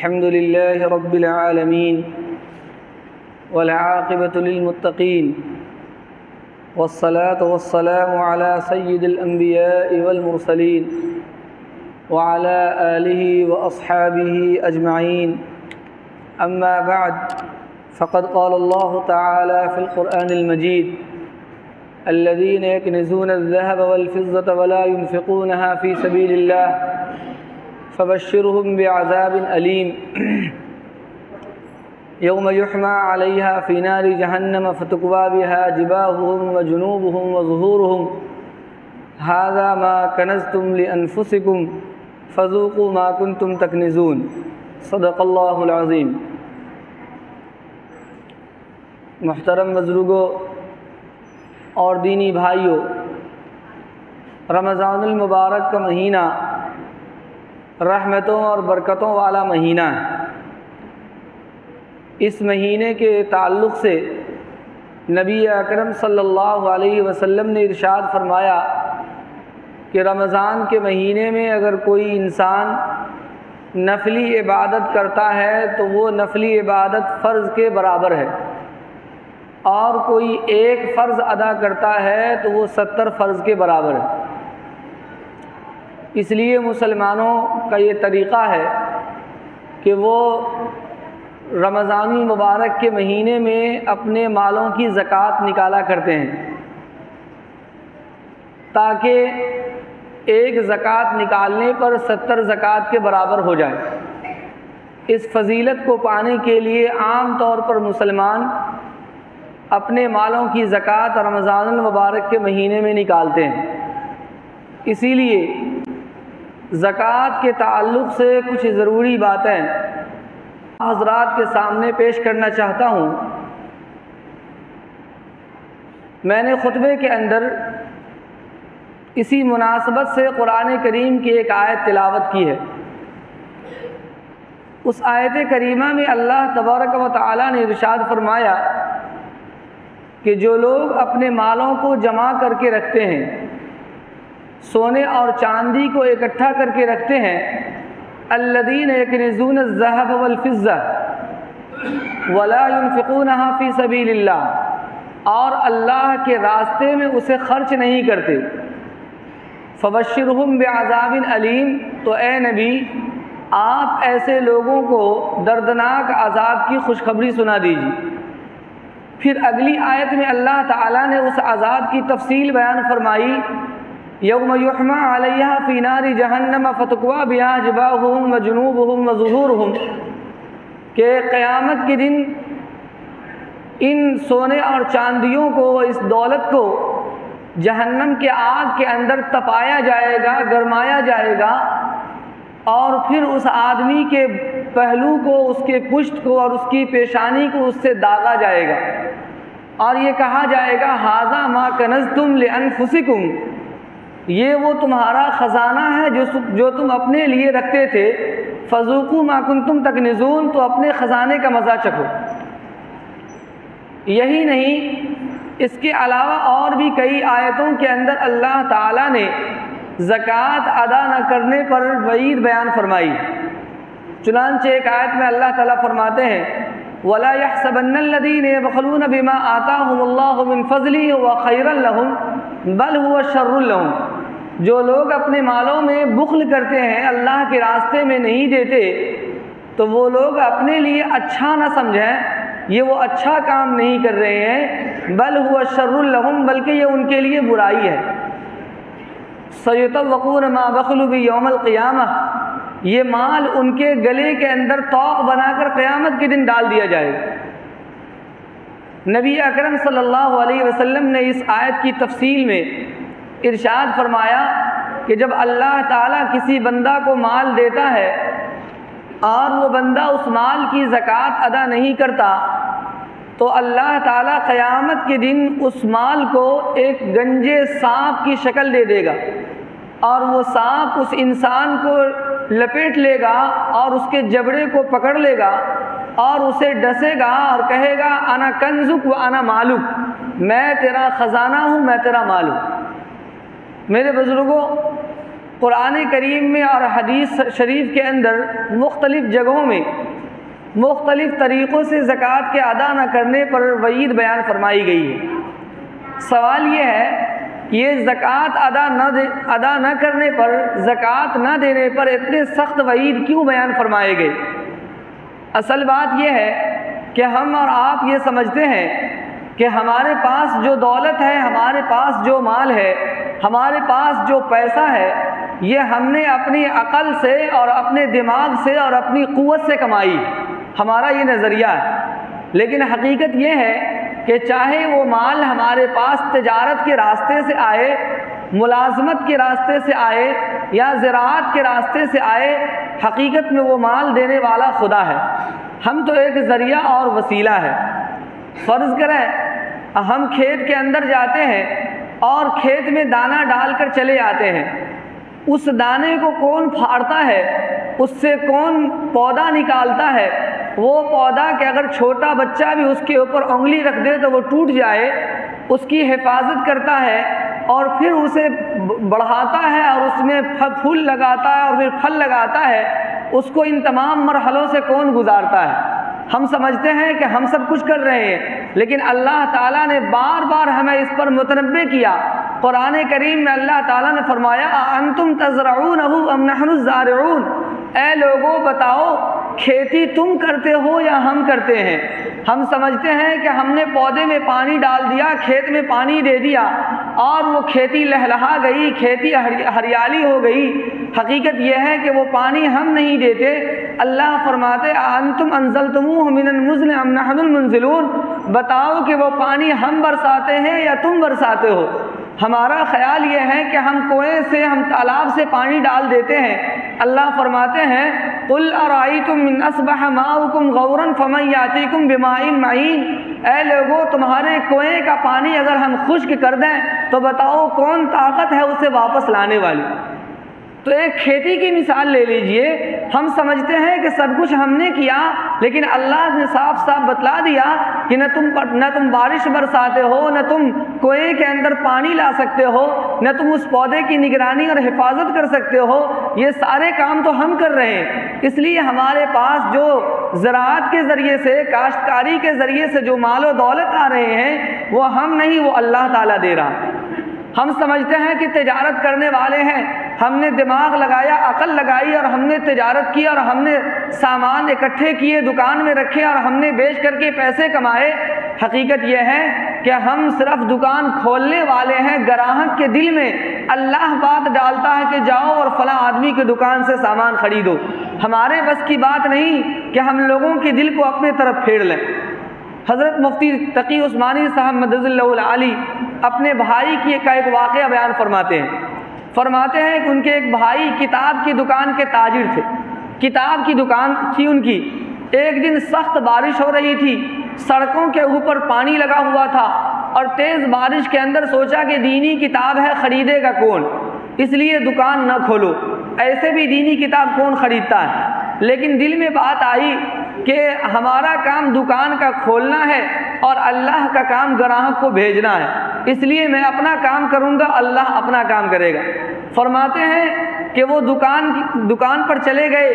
الحمد لله رب العالمين والعاقبة للمتقين والصلاة والسلام على سيد الأنبياء والمرسلين وعلى آله وأصحابه أجمعين. أما بعد فقد قال الله تعالى في القرآن المجيد: الذين يكنزون الذهب والفضة ولا ينفقونها في سبيل الله فبشرهم بعذاب أليم يوم يحمى عليها في نار جهنم فتكوى بها جباههم وجنوبهم وظهورهم هذا ما كنزتم لأنفسكم فذوقوا ما كنتم تكنزون. صدق اللہ العظیم. محترم بزرگوں اور دینی بھائیوں، رمضان المبارک کا مہینہ رحمتوں اور برکتوں والا مہینہ ہے. اس مہینے کے تعلق سے نبی اکرم صلی اللہ علیہ وسلم نے ارشاد فرمایا کہ رمضان کے مہینے میں اگر کوئی انسان نفلی عبادت کرتا ہے تو وہ نفلی عبادت فرض کے برابر ہے، اور کوئی ایک فرض ادا کرتا ہے تو وہ 70 فرض کے برابر ہے. اس لیے مسلمانوں کا یہ طریقہ ہے کہ وہ رمضان المبارک کے مہینے میں اپنے مالوں کی زکوٰۃ نکالا کرتے ہیں تاکہ ایک زکوٰۃ نکالنے پر 70 زکوٰۃ کے برابر ہو جائے. اس فضیلت کو پانے کے لیے عام طور پر مسلمان اپنے مالوں کی زکوٰۃ رمضان المبارک کے مہینے میں نکالتے ہیں. اسی لیے زکوٰۃ کے تعلق سے کچھ ضروری باتیں حضرات کے سامنے پیش کرنا چاہتا ہوں. میں نے خطبے کے اندر اسی مناسبت سے قرآن کریم کی ایک آیت تلاوت کی ہے. اس آیت کریمہ میں اللہ تبارک و تعالی نے ارشاد فرمایا کہ جو لوگ اپنے مالوں کو جمع کر کے رکھتے ہیں، سونے اور چاندی کو اکٹھا کر کے رکھتے ہیں، الذین یکنزون الذهب والفضة ولا ينفقونها فی سبیل اللہ، اور اللہ کے راستے میں اسے خرچ نہیں کرتے، فبشرہم بعذاب علیم، تو اے نبی آپ ایسے لوگوں کو دردناک عذاب کی خوشخبری سنا دیجیے. پھر اگلی آیت میں اللہ تعالیٰ نے اس عذاب کی تفصیل بیان فرمائی: یوم یحمى علیہا فی نار جہنم فتکوی بہا جباہہم وجنوبہم وظہورہم، کہ قیامت کے دن ان سونے اور چاندیوں کو، اس دولت کو جہنم کے آگ کے اندر تپایا جائے گا، گرمایا جائے گا، اور پھر اس آدمی کے پہلو کو، اس کے پشت کو اور اس کی پیشانی کو اس سے داغا جائے گا، اور یہ کہا جائے گا: ھذا ما کنزتم لانفسکم، یہ وہ تمہارا خزانہ ہے جو تم اپنے لیے رکھتے تھے، فذوقوا ما کنتم تکنزون، تو اپنے خزانے کا مزہ چکھو. یہی نہیں، اس کے علاوہ اور بھی کئی آیتوں کے اندر اللہ تعالیٰ نے زکوٰۃ ادا نہ کرنے پر وعید بیان فرمائی. چنانچہ ایک آیت میں اللہ تعالیٰ فرماتے ہیں: وَلَا يَحْسَبَنَّ الَّذِينَ يَبْخَلُونَ بِمَا آتَاهُمُ اللَّهُ مِنْ فَضْلِهِ هُوَ خَيْرًا لَهُمْ بَلْ هُوَ شَرٌّ لَهُمْ، جو لوگ اپنے مالوں میں بخل کرتے ہیں، اللہ کے راستے میں نہیں دیتے، تو وہ لوگ اپنے لیے اچھا نہ سمجھیں، یہ وہ اچھا کام نہیں کر رہے ہیں، بل هو شر لهم، بلکہ یہ ان کے لیے برائی ہے. سَيُطَوَّقُونَ مَا بَخِلُوا بِهِ يَوْمَ الْقِيَامَةِ، یہ مال ان کے گلے کے اندر طوق بنا کر قیامت کے دن ڈال دیا جائے گا. نبی اکرم صلی اللہ علیہ وسلم نے اس آیت کی تفصیل میں ارشاد فرمایا کہ جب اللہ تعالیٰ کسی بندہ کو مال دیتا ہے اور وہ بندہ اس مال کی زکوٰۃ ادا نہیں کرتا، تو اللہ تعالیٰ قیامت کے دن اس مال کو ایک گنجے سانپ کی شکل دے دے گا، اور وہ سانپ اس انسان کو لپیٹ لے گا اور اس کے جبڑے کو پکڑ لے گا اور اسے ڈسے گا اور کہے گا: انا کنزک و انا مالک، میں تیرا خزانہ ہوں، میں تیرا مال ہوں. میرے بزرگوں، قرآن کریم میں اور حدیث شریف کے اندر مختلف جگہوں میں مختلف طریقوں سے زکوٰۃ کے ادا نہ کرنے پر وعید بیان فرمائی گئی ہے۔ سوال یہ ہے کہ یہ زکوٰۃ ادا نہ کرنے پر، زکوٰۃ نہ دینے پر اتنے سخت وعید کیوں بیان فرمائے گئے؟ اصل بات یہ ہے کہ ہم اور آپ یہ سمجھتے ہیں کہ ہمارے پاس جو دولت ہے، ہمارے پاس جو مال ہے، ہمارے پاس جو پیسہ ہے، یہ ہم نے اپنی عقل سے اور اپنے دماغ سے اور اپنی قوت سے کمائی، ہمارا یہ نظریہ ہے۔ لیکن حقیقت یہ ہے کہ چاہے وہ مال ہمارے پاس تجارت کے راستے سے آئے، ملازمت کے راستے سے آئے یا زراعت کے راستے سے آئے، حقیقت میں وہ مال دینے والا خدا ہے، ہم تو ایک ذریعہ اور وسیلہ ہے۔ فرض کریں ہم کھیت کے اندر جاتے ہیں اور کھیت میں دانہ ڈال کر چلے آتے ہیں، اس دانے کو کون پھاڑتا ہے، اس سے کون پودا نکالتا ہے؟ وہ پودا کہ اگر چھوٹا بچہ بھی اس کے اوپر انگلی رکھ دے تو وہ ٹوٹ جائے، اس کی حفاظت کرتا ہے اور پھر اسے بڑھاتا ہے اور اس میں پھول لگاتا ہے اور پھر پھل لگاتا ہے، اس کو ان تمام مرحلوں سے کون گزارتا ہے؟ ہم سمجھتے ہیں کہ ہم سب کچھ کر رہے ہیں، لیکن اللہ تعالیٰ نے بار بار ہمیں اس پر متنبہ کیا۔ قرآن کریم میں اللہ تعالیٰ نے فرمایا انتم تزرعونہ ام نحن الزارعون، اے لوگوں بتاؤ کھیتی تم کرتے ہو یا ہم کرتے ہیں؟ ہم سمجھتے ہیں کہ ہم نے پودے میں پانی ڈال دیا، کھیت میں پانی دے دیا اور وہ کھیتی لہلہا گئی، کھیتی ہریالی ہو گئی۔ حقیقت یہ ہے کہ وہ پانی ہم نہیں دیتے۔ اللہ فرماتے انتم انزلتموہ من المزن ام نحن المنزلون، بتاؤ کہ وہ پانی ہم برساتے ہیں یا تم برساتے ہو؟ ہمارا خیال یہ ہے کہ ہم کنویں سے، ہم تالاب سے پانی ڈال دیتے ہیں۔ اللہ فرماتے ہیں قل ارأیتم من اصبح ماؤکم غورا فمن یأتیکم بماء معین، اے لوگو تمہارے کنویں کا پانی اگر ہم خشک کر دیں تو بتاؤ کون طاقت ہے اسے واپس لانے والی؟ تو ایک کھیتی کی مثال لے لیجئے، ہم سمجھتے ہیں کہ سب کچھ ہم نے کیا، لیکن اللہ نے صاف صاف بتلا دیا کہ نہ تم بارش برساتے ہو، نہ تم کنویں کے اندر پانی لا سکتے ہو، نہ تم اس پودے کی نگرانی اور حفاظت کر سکتے ہو، یہ سارے کام تو ہم کر رہے ہیں۔ اس لیے ہمارے پاس جو زراعت کے ذریعے سے، کاشتکاری کے ذریعے سے جو مال و دولت آ رہے ہیں وہ ہم نہیں، وہ اللہ تعالیٰ دے رہا۔ ہم سمجھتے ہیں کہ تجارت کرنے والے ہیں، ہم نے دماغ لگایا، عقل لگائی اور ہم نے تجارت کی اور ہم نے سامان اکٹھے کیے، دکان میں رکھے اور ہم نے بیچ کر کے پیسے کمائے۔ حقیقت یہ ہے کہ ہم صرف دکان کھولنے والے ہیں، گراہک کے دل میں اللہ بات ڈالتا ہے کہ جاؤ اور فلاں آدمی کی دکان سے سامان خریدو۔ ہمارے بس کی بات نہیں کہ ہم لوگوں کے دل کو اپنے طرف پھیر لیں۔ حضرت مفتی تقی عثمانی صاحب مدد اللہ العالی اپنے بھائی کی ایک واقعہ بیان فرماتے ہیں کہ ان کے ایک بھائی کتاب کی دکان کے تاجر تھے، کتاب کی دکان تھی ان کی۔ ایک دن سخت بارش ہو رہی تھی، سڑکوں کے اوپر پانی لگا ہوا تھا اور تیز بارش کے اندر سوچا کہ دینی کتاب ہے، خریدے گا کون؟ اس لیے دکان نہ کھولو، ایسے بھی دینی کتاب کون خریدتا ہے؟ لیکن دل میں بات آئی کہ ہمارا کام دکان کا کھولنا ہے اور اللہ کا کام گراہک کو بھیجنا ہے، اس لیے میں اپنا کام کروں گا، اللہ اپنا کام کرے گا۔ فرماتے ہیں کہ وہ دکان پر چلے گئے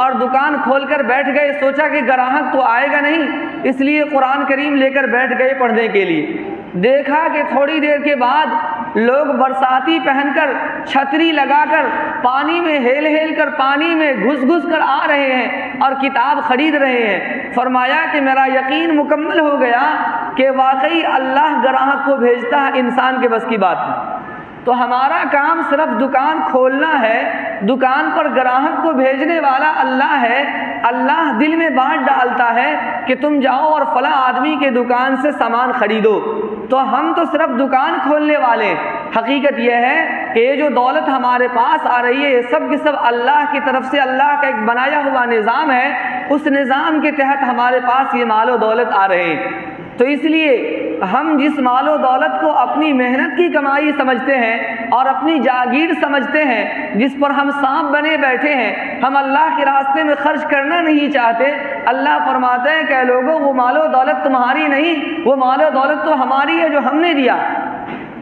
اور دکان کھول کر بیٹھ گئے، سوچا کہ گراہک تو آئے گا نہیں، اس لیے قرآن کریم لے کر بیٹھ گئے پڑھنے کے لیے۔ دیکھا کہ تھوڑی دیر کے بعد لوگ برساتی پہن کر، چھتری لگا کر، پانی میں ہیل ہیل کر، پانی میں گھس گھس کر آ رہے ہیں اور کتاب خرید رہے ہیں۔ فرمایا کہ میرا یقین مکمل ہو گیا کہ واقعی اللہ گراہک کو بھیجتا ہے، انسان کے بس کی بات نہیں۔ تو ہمارا کام صرف دکان کھولنا ہے، دکان پر گراہک کو بھیجنے والا اللہ ہے۔ اللہ دل میں بات ڈالتا ہے کہ تم جاؤ اور فلاں آدمی کے دکان سے سامان خریدو، تو ہم تو صرف دکان کھولنے والے۔ حقیقت یہ ہے کہ یہ جو دولت ہمارے پاس آ رہی ہے یہ سب کی سب اللہ کی طرف سے، اللہ کا ایک بنایا ہوا نظام ہے، اس نظام کے تحت ہمارے پاس یہ مال و دولت آ رہے ہیں۔ تو اس لیے ہم جس مال و دولت کو اپنی محنت کی کمائی سمجھتے ہیں اور اپنی جاگیر سمجھتے ہیں، جس پر ہم سانپ بنے بیٹھے ہیں، ہم اللہ کے راستے میں خرچ کرنا نہیں چاہتے، اللہ فرماتے ہیں کہ لوگوں وہ مال و دولت تمہاری نہیں، وہ مال و دولت تو ہماری ہے جو ہم نے دیا۔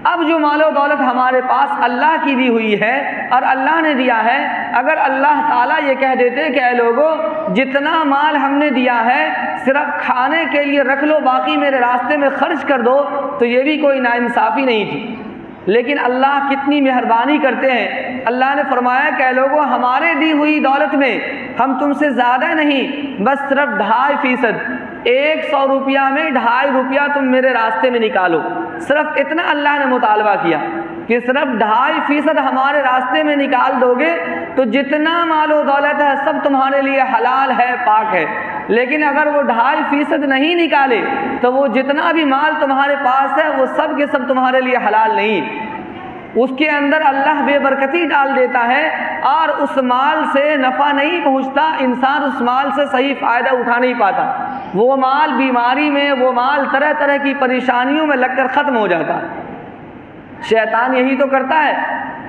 اب جو مال و دولت ہمارے پاس اللہ کی دی ہوئی ہے اور اللہ نے دیا ہے، اگر اللہ تعالیٰ یہ کہہ دیتے کہ اے لوگوں جتنا مال ہم نے دیا ہے صرف کھانے کے لیے رکھ لو، باقی میرے راستے میں خرچ کر دو، تو یہ بھی کوئی ناانصافی نہیں تھی۔ لیکن اللہ کتنی مہربانی کرتے ہیں، اللہ نے فرمایا کہ اے لوگوں ہمارے دی ہوئی دولت میں ہم تم سے زیادہ نہیں، بس صرف 2.5%، 100 روپیہ میں 2.5 روپیہ تم میرے راستے میں نکالو۔ صرف اتنا اللہ نے مطالبہ کیا کہ صرف 2.5% ہمارے راستے میں نکال دو گے تو جتنا مال و دولت ہے سب تمہارے لیے حلال ہے، پاک ہے۔ لیکن اگر وہ 2.5% نہیں نکالے تو وہ جتنا بھی مال تمہارے پاس ہے وہ سب کے سب تمہارے لیے حلال نہیں، اس کے اندر اللہ بے برکتی ڈال دیتا ہے اور اس مال سے نفع نہیں پہنچتا، انسان اس مال سے صحیح فائدہ اٹھا نہیں پاتا، وہ مال بیماری میں، وہ مال طرح طرح کی پریشانیوں میں لگ کر ختم ہو جاتا ہے۔ شیطان یہی تو کرتا ہے،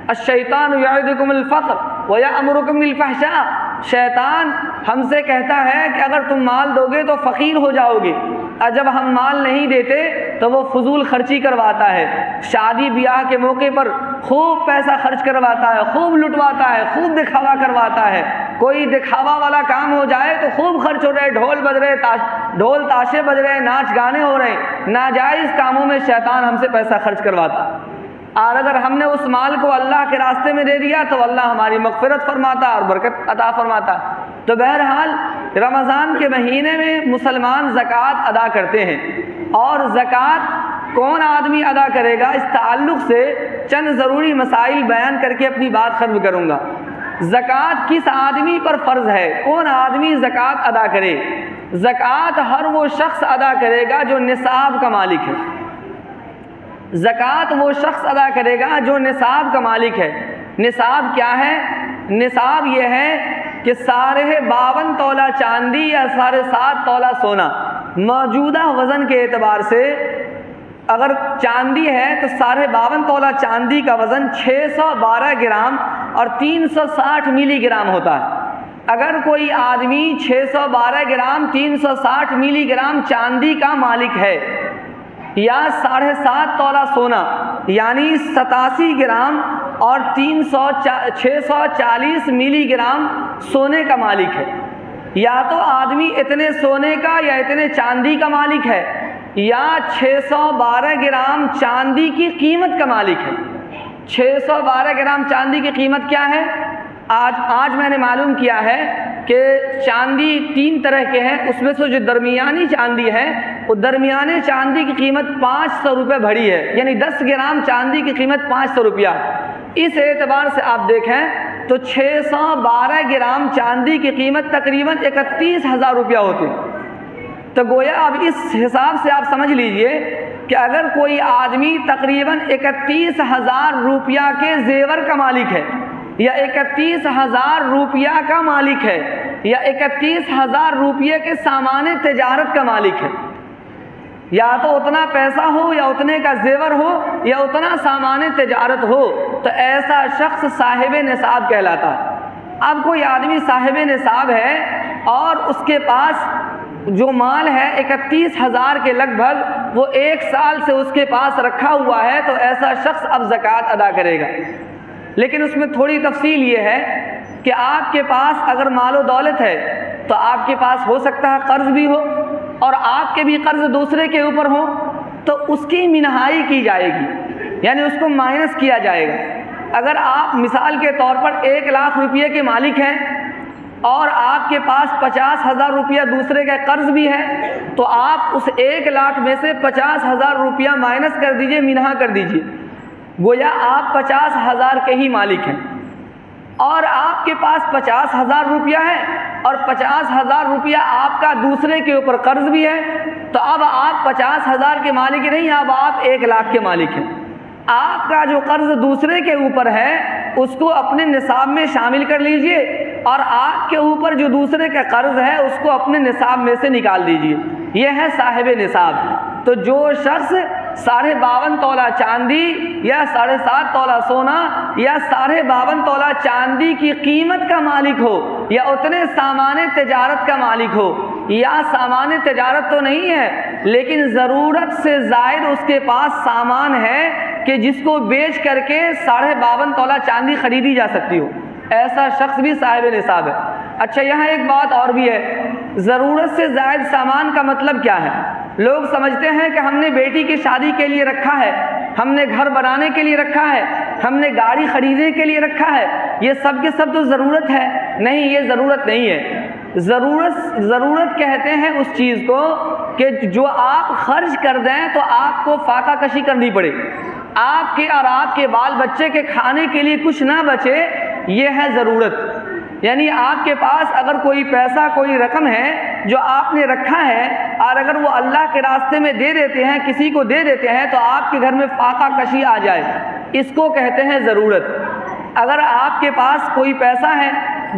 الشیطان یعدکم الفقر ویأمرکم بالفحشاء، شیطان ہم سے کہتا ہے کہ اگر تم مال دو گے تو فقیر ہو جاؤ گے، اور جب ہم مال نہیں دیتے تو وہ فضول خرچی کرواتا ہے، شادی بیاہ کے موقع پر خوب پیسہ خرچ کرواتا ہے، خوب لٹواتا ہے، خوب دکھاوا کرواتا ہے، کوئی دکھاوا والا کام ہو جائے تو خوب خرچ ہو رہے، ڈھول بج رہے، ڈھول تاشے بج رہے، ناچ گانے ہو رہے، ناجائز کاموں میں شیطان ہم سے پیسہ خرچ کرواتا ہے۔ اور اگر ہم نے اس مال کو اللہ کے راستے میں دے دیا تو اللہ ہماری مغفرت فرماتا اور برکت عطا فرماتا۔ تو بہرحال رمضان کے مہینے میں مسلمان زکوٰۃ ادا کرتے ہیں، اور زکوٰۃ کون آدمی ادا کرے گا، اس تعلق سے چند ضروری مسائل بیان کر کے اپنی بات ختم کروں گا۔ زکوٰۃ کس آدمی پر فرض ہے، کون آدمی زکوٰۃ ادا کرے؟ زکوٰۃ ہر وہ شخص ادا کرے گا جو نصاب کا مالک ہے۔ زکوٰۃ وہ شخص ادا کرے گا جو نصاب کا مالک ہے۔ نصاب کیا ہے؟ نصاب یہ ہے کہ 52 تولہ چاندی یا 7.5 تولہ سونا، موجودہ وزن کے اعتبار سے اگر چاندی ہے تو 52 تولہ چاندی کا وزن 612 گرام اور 360 ملی گرام ہوتا ہے۔ اگر کوئی آدمی 612 گرام 360 ملی گرام چاندی کا مالک ہے یا 7.5 تولہ سونا یعنی 87 گرام اور 640 ملی گرام سونے کا مالک ہے، یا تو آدمی اتنے سونے کا یا اتنے چاندی کا مالک ہے یا 612 گرام چاندی کی قیمت کا مالک ہے۔ 612 گرام چاندی کی قیمت کیا ہے؟ آج میں نے معلوم کیا ہے کہ چاندی 3 طرح کے ہیں، اس میں سے جو درمیانی چاندی ہے وہ درمیانے چاندی کی قیمت 500 روپے بھری ہے، یعنی 10 گرام چاندی کی قیمت 500 روپیہ۔ اس اعتبار سے آپ دیکھیں تو 612 گرام چاندی کی قیمت تقریباً 31,000 روپیہ ہوتی ہے۔ تو گویا اب اس حساب سے آپ سمجھ لیجئے کہ اگر کوئی آدمی تقریباً 31,000 روپیہ کے زیور کا مالک ہے یا 31,000 روپیہ کا مالک ہے یا 31,000 روپیے کے سامان تجارت کا مالک ہے، یا تو اتنا پیسہ ہو یا اتنے کا زیور ہو یا اتنا سامان تجارت ہو تو ایسا شخص صاحب نصاب کہلاتا ہے۔ اب کوئی آدمی صاحب نصاب ہے اور اس کے پاس جو مال ہے 31,000 کے لگ بھگ وہ 1 سال سے اس کے پاس رکھا ہوا ہے، تو ایسا شخص اب زکوٰۃ ادا کرے گا۔ لیکن اس میں تھوڑی تفصیل یہ ہے کہ آپ کے پاس اگر مال و دولت ہے تو آپ کے پاس ہو سکتا ہے قرض بھی ہو اور آپ کے بھی قرض دوسرے کے اوپر ہو، تو اس کی منہائی کی جائے گی، یعنی اس کو مائنس کیا جائے گا۔ اگر آپ مثال کے طور پر 1 لاکھ روپیے کے مالک ہیں اور آپ کے پاس 50,000 روپیہ دوسرے کا قرض بھی ہے، تو آپ اس 1 لاکھ میں سے 50,000 روپیہ مائنس کر دیجئے، منہا کر دیجئے، گویا آپ 50,000 کے ہی مالک ہیں۔ اور آپ کے پاس 50,000 روپیہ ہے اور 50,000 روپیہ آپ کا دوسرے کے اوپر قرض بھی ہے، تو اب آپ 50,000 کے مالک نہیں، اب آپ 1 لاکھ کے مالک ہیں۔ آپ کا جو قرض دوسرے کے اوپر ہے اس کو اپنے نصاب میں شامل کر لیجئے، اور آپ کے اوپر جو دوسرے کا قرض ہے اس کو اپنے نصاب میں سے نکال دیجئے، یہ ہے صاحب نصاب۔ تو جو شخص 52.5 تولہ چاندی یا 7.5 تولہ سونا یا 52.5 تولہ چاندی کی قیمت کا مالک ہو یا اتنے سامان تجارت کا مالک ہو، یا سامان تجارت تو نہیں ہے لیکن ضرورت سے زائد اس کے پاس سامان ہے کہ جس کو بیچ کر کے 52.5 تولہ چاندی خریدی جا سکتی ہو، ایسا شخص بھی صاحب نصاب ہے۔ اچھا، یہاں ایک بات اور بھی ہے، ضرورت سے زائد سامان کا مطلب کیا ہے؟ لوگ سمجھتے ہیں کہ ہم نے بیٹی کی شادی کے لیے رکھا ہے، ہم نے گھر بنانے کے لیے رکھا ہے، ہم نے گاڑی خریدنے کے لیے رکھا ہے، یہ سب کے سب تو ضرورت ہے۔ نہیں، یہ ضرورت نہیں ہے۔ ضرورت کہتے ہیں اس چیز کو کہ جو آپ خرچ کر دیں تو آپ کو فاقہ کشی کرنی پڑے، آپ کے اور آپ کے بال بچے کے کھانے کے لیے کچھ نہ بچے، یہ ہے ضرورت۔ یعنی آپ کے پاس اگر کوئی پیسہ، کوئی رقم ہے جو آپ نے رکھا ہے، اور اگر وہ اللہ کے راستے میں دے دیتے ہیں، کسی کو دے دیتے ہیں، تو آپ کے گھر میں فاقہ کشی آ جائے، اس کو کہتے ہیں ضرورت۔ اگر آپ کے پاس کوئی پیسہ ہے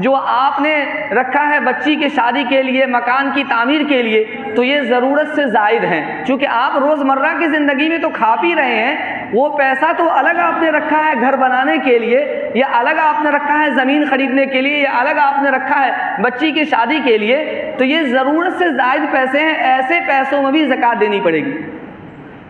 جو آپ نے رکھا ہے بچی کی شادی کے لیے، مکان کی تعمیر کے لیے، تو یہ ضرورت سے زائد ہیں، چونکہ آپ روزمرہ کی زندگی میں تو کھا پی رہے ہیں۔ وہ پیسہ تو الگ آپ نے رکھا ہے گھر بنانے کے لیے، یا الگ آپ نے رکھا ہے زمین خریدنے کے لیے، یا الگ آپ نے رکھا ہے بچی کی شادی کے لیے، تو یہ ضرورت سے زائد پیسے ہیں، ایسے پیسوں میں بھی زکوٰۃ دینی پڑے گی۔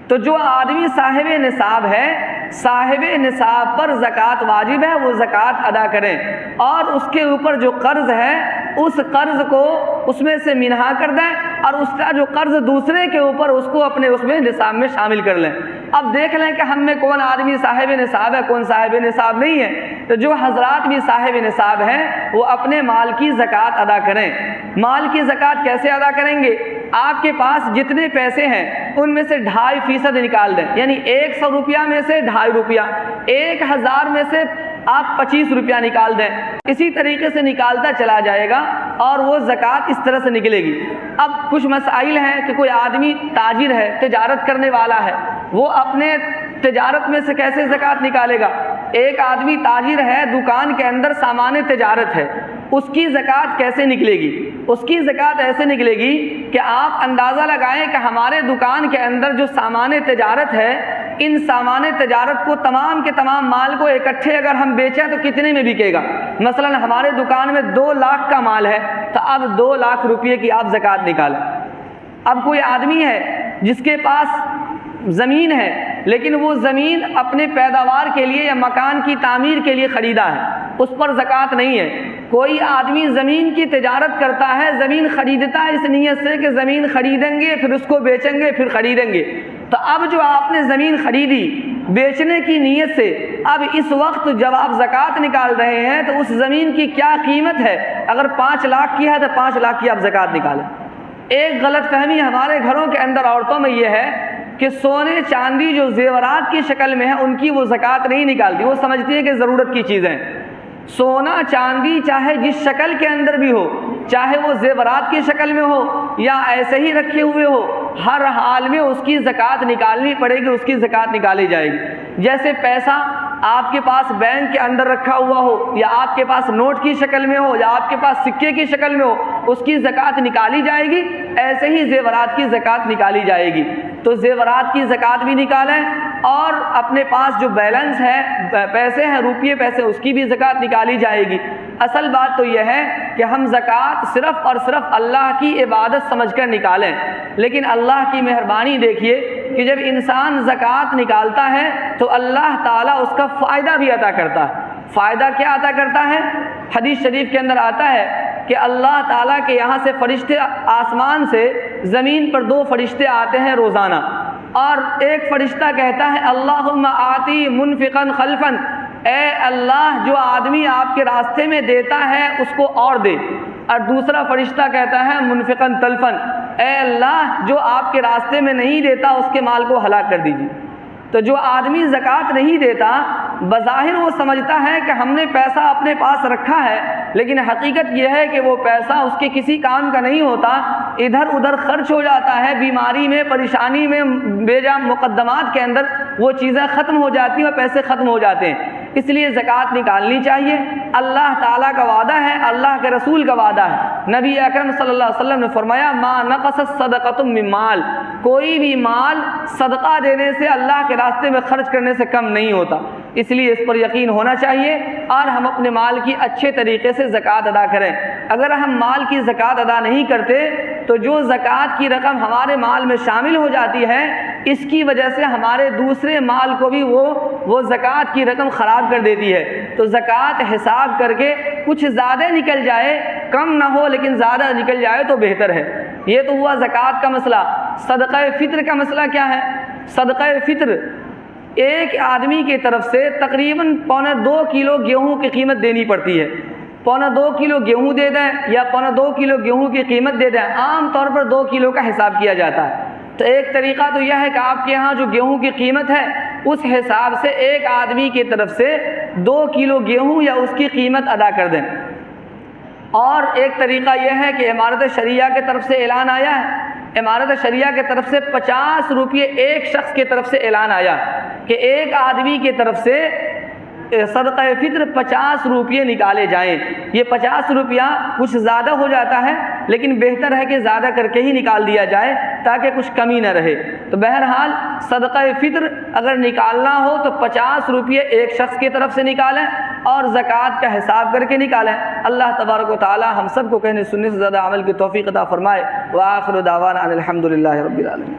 تو جو آدمی صاحب نصاب ہے، صاحب نصاب پر زکوٰۃ واجب ہے، وہ زکوٰۃ ادا کریں، اور اس کے اوپر جو قرض ہے اس قرض کو اس میں سے منہا کر دیں، اور اس کا جو قرض دوسرے کے اوپر اس کو اپنے اس میں نصاب میں شامل کر لیں۔ اب دیکھ لیں کہ ہم میں کون آدمی صاحب نصاب ہے، کون صاحب نصاب نہیں ہے۔ تو جو حضرات بھی صاحب نصاب ہیں وہ اپنے مال کی زکوٰۃ ادا کریں۔ مال کی زکوٰۃ کیسے ادا کریں گے؟ آپ کے پاس جتنے پیسے ہیں ان میں سے 2.5% نکال دیں، یعنی 100 روپیہ میں سے 2.5 روپیہ، 1000 میں سے آپ 25 روپیہ نکال دیں۔ اسی طریقے سے نکالتا چلا جائے گا اور وہ زکوٰۃ اس طرح سے نکلے گی۔ اب کچھ مسائل ہیں کہ کوئی آدمی تاجر ہے، تجارت کرنے والا ہے، وہ اپنے تجارت میں سے کیسے زکوٰۃ نکالے گا؟ ایک آدمی تاجر ہے، دکان کے اندر سامان تجارت ہے، اس کی زکوٰۃ کیسے نکلے گی؟ اس کی زکوٰۃ ایسے نکلے گی کہ آپ اندازہ لگائیں کہ ہمارے دکان کے اندر جو سامان تجارت ہے، ان سامان تجارت کو تمام کے تمام مال کو اکٹھے اگر ہم بیچیں تو کتنے میں بکے گا؟ مثلا ہمارے دکان میں 2 لاکھ کا مال ہے، تو اب 2 لاکھ روپے کی آپ زکوٰۃ نکالیں۔ اب کوئی آدمی ہے جس کے پاس زمین ہے، لیکن وہ زمین اپنے پیداوار کے لیے یا مکان کی تعمیر کے لیے خریدا ہے، اس پر زکوٰۃ نہیں ہے۔ کوئی آدمی زمین کی تجارت کرتا ہے، زمین خریدتا ہے اس نیت سے کہ زمین خریدیں گے پھر اس کو بیچیں گے پھر خریدیں گے، تو اب جو آپ نے زمین خریدی بیچنے کی نیت سے، اب اس وقت جب آپ زکوٰۃ نکال رہے ہیں تو اس زمین کی کیا قیمت ہے؟ اگر 5 لاکھ کی ہے تو 5 لاکھ کی آپ زکوٰۃ نکالیں۔ ایک غلط فہمی ہمارے گھروں کے اندر عورتوں میں یہ ہے کہ سونے چاندی جو زیورات کی شکل میں ہے ان کی وہ زکوٰۃ نہیں نکالتی، وہ سمجھتی ہے کہ ضرورت کی چیزیں۔ سونا چاندی چاہے جس شکل کے اندر بھی ہو، چاہے وہ زیورات کی شکل میں ہو یا ایسے ہی رکھے ہوئے ہو، ہر حال میں اس کی زکوٰۃ نکالنی پڑے گی، اس کی زکوٰۃ نکالی جائے گی۔ جیسے پیسہ آپ کے پاس بینک کے اندر رکھا ہوا ہو، یا آپ کے پاس نوٹ کی شکل میں ہو، یا آپ کے پاس سکے کی شکل میں ہو، اس کی زکوٰۃ نکالی جائے گی، ایسے ہی زیورات کی زکوٰۃ نکالی جائے گی۔ تو زیورات کی زکوٰۃ بھی نکالیں، اور اپنے پاس جو بیلنس ہے، پیسے ہیں، روپیے پیسے، اس کی بھی زکوٰۃ نکالی جائے گی۔ اصل بات تو یہ ہے کہ ہم زکوٰۃ صرف اور صرف اللہ کی عبادت سمجھ کر نکالیں، لیکن اللہ کی مہربانی دیکھیے کہ جب انسان زکوٰۃ نکالتا ہے تو اللہ تعالیٰ اس کا فائدہ بھی عطا کرتا ہے۔ فائدہ کیا عطا کرتا ہے؟ حدیث شریف کے اندر آتا ہے کہ اللہ تعالیٰ کے یہاں سے فرشتے، آسمان سے زمین پر 2 فرشتے آتے ہیں روزانہ، اور ایک فرشتہ کہتا ہے اللہم آتی منفقا خلفا، اے اللہ جو آدمی آپ کے راستے میں دیتا ہے اس کو اور دے، اور دوسرا فرشتہ کہتا ہے منفقا تلفا، اے اللہ جو آپ کے راستے میں نہیں دیتا اس کے مال کو ہلاک کر دیجیے۔ تو جو آدمی زکوٰۃ نہیں دیتا، بظاہر وہ سمجھتا ہے کہ ہم نے پیسہ اپنے پاس رکھا ہے، لیکن حقیقت یہ ہے کہ وہ پیسہ اس کے کسی کام کا نہیں ہوتا، ادھر ادھر خرچ ہو جاتا ہے، بیماری میں، پریشانی میں، بے جا مقدمات کے اندر وہ چیزیں ختم ہو جاتی ہیں اور پیسے ختم ہو جاتے ہیں۔ اس لیے زکوٰۃ نکالنی چاہیے۔ اللہ تعالیٰ کا وعدہ ہے، اللہ کے رسول کا وعدہ ہے، نبی اکرم صلی اللہ علیہ وسلم نے فرمایا ما نقصت صدقۃ من مال، کوئی بھی مال صدقہ دینے سے، اللہ کے راستے میں خرچ کرنے سے کم نہیں ہوتا۔ اس لیے اس پر یقین ہونا چاہیے اور ہم اپنے مال کی اچھے طریقے سے زکوٰۃ ادا کریں۔ اگر ہم مال کی زکوٰۃ ادا نہیں کرتے تو جو زکوٰۃ کی رقم ہمارے مال میں شامل ہو جاتی ہے اس کی وجہ سے ہمارے دوسرے مال کو بھی وہ زکوٰۃ کی رقم خراب کر دیتی ہے۔ تو زکوٰۃ حساب کر کے کچھ زیادہ نکل جائے، کم نہ ہو لیکن زیادہ نکل جائے تو بہتر ہے۔ یہ تو ہوا زکوٰۃ کا مسئلہ۔ صدقہ فطر کا مسئلہ کیا ہے؟ صدقہ فطر ایک آدمی کی طرف سے تقریباً 2.25 کلو گیہوں کی قیمت دینی پڑتی ہے۔ 2.25 کلو گیہوں دے دیں یا 2.25 کلو گیہوں کی قیمت دے دیں، عام طور پر 2 کلو کا حساب کیا جاتا ہے۔ تو ایک طریقہ تو یہ ہے کہ آپ کے ہاں جو گیہوں کی قیمت ہے اس حساب سے ایک آدمی کی طرف سے 2 کلو گیہوں یا اس کی قیمت ادا کر دیں۔ اور ایک طریقہ یہ ہے کہ امارت شریعہ کی طرف سے اعلان آیا ہے، امارت شریعہ کی طرف سے 50 روپے ایک شخص کی طرف سے اعلان آیا کہ ایک آدمی کی طرف سے صدقہ فطر 50 روپے نکالے جائیں۔ یہ 50 روپیہ کچھ زیادہ ہو جاتا ہے لیکن بہتر ہے کہ زیادہ کر کے ہی نکال دیا جائے تاکہ کچھ کمی نہ رہے۔ تو بہرحال صدقہ فطر اگر نکالنا ہو تو 50 روپے ایک شخص کی طرف سے نکالیں اور زکوٰۃ کا حساب کر کے نکالیں۔ اللہ تبارک و تعالی ہم سب کو کہنے سننے سے زیادہ عمل کی توفیق عطا فرمائے۔ وآخر دعوانا ان الحمد للہ رب العالمین۔